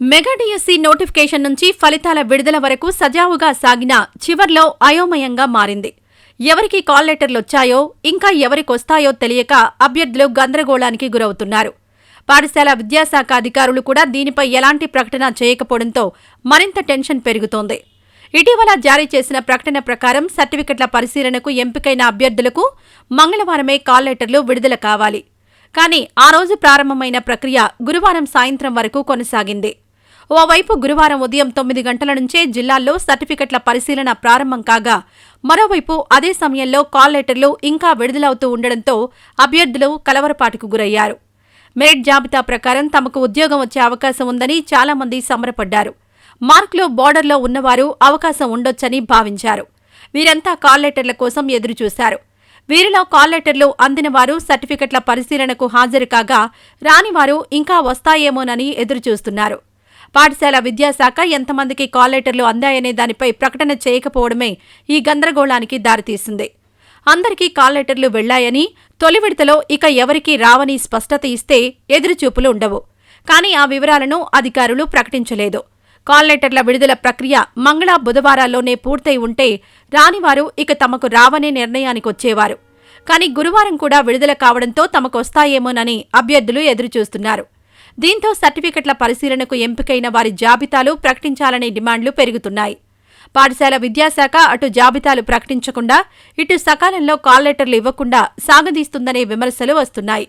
Mega DSC notification నుంచి ఫలితాల విడుదల వరకు సజావుగా సాగిన చివర్లో అయోమయంగా మారింది. ఎవరికి కాల్ లెటర్లొచ్చాయో, ఇంకా ఎవరికొస్తాయో తెలియక అభ్యర్థులు గందరగోళానికి గురవుతున్నారు. పాఠశాల విద్యాశాఖ అధికారులు కూడా దీనిపై ఎలాంటి ప్రకటన చేయకపోవడంతో మరింత టెన్షన్ పెరుగుతోంది. ఇటీవల జారీ చేసిన ప్రకటన ప్రకారం సర్టిఫికెట్ల పరిశీలనకు ఎంపికైన అభ్యర్థులకు మంగళవారమే కాల్ లెటర్లు విడుదల కావాలి. కానీ ఆ రోజు ప్రారంభమైన ప్రక్రియ గురువారం సాయంత్రం వరకు కొనసాగింది. ఓవైపు గురువారం ఉదయం 9 గంటల నుంచే జిల్లాల్లో సర్టిఫికెట్ల పరిశీలన ప్రారంభం కాగా, మరోవైపు అదే సమయంలో కాల్ లెటర్లు ఇంకా విడుదలవుతూ ఉండడంతో అభ్యర్థులు కలవరపాటుకు గురయ్యారు. మెరిట్ జాబితా ప్రకారం తమకు ఉద్యోగం వచ్చే అవకాశం ఉందని చాలామంది సంబరపడ్డారు. మార్కులు బోర్డర్లో ఉన్నవారు అవకాశం ఉండొచ్చని భావించారు. వీరంతా కాల్ లెటర్ల కోసం ఎదురుచూశారు. వీరిలో కాల్ లెటర్లు అందిన వారు సర్టిఫికెట్ల పరిశీలనకు హాజరు కాగా, రానివారు ఇంకా వస్తాయేమోనని ఎదురుచూస్తున్నారు. పాఠశాల విద్యాశాఖ ఎంతమందికి కాల్ లెటర్లు అందాయనే దానిపై ప్రకటన చేయకపోవడమే ఈ గందరగోళానికి దారితీసింది. అందరికీ కాల్ లెటర్లు వెళ్లాయని, తొలి విడతలో ఇక ఎవరికీ రావని స్పష్టత ఇస్తే ఎదురుచూపులు ఉండవు. కానీ ఆ వివరాలను అధికారులు ప్రకటించలేదు. కాల్ లెటర్ల విడుదల ప్రక్రియ మంగళ, బుధవారాల్లోనే పూర్తయి ఉంటే రానివారు ఇక తమకు రావనే నిర్ణయానికొచ్చేవారు. కానీ గురువారం కూడా విడుదల కావడంతో తమకొస్తాయేమోనని అభ్యర్థులు ఎదురుచూస్తున్నారు. దీంతో సర్టిఫికెట్ల పరిశీలనకు ఎంపికైన వారి జాబితాలు ప్రకటించాలనే డిమాండ్లు పెరుగుతున్నాయి. పాఠశాల విద్యాశాఖ అటు జాబితాలు ప్రకటించకుండా, ఇటు సకాలంలో కాల్ లెటర్లు ఇవ్వకుండా సాగదీస్తుందనే విమర్శలు వస్తున్నాయి.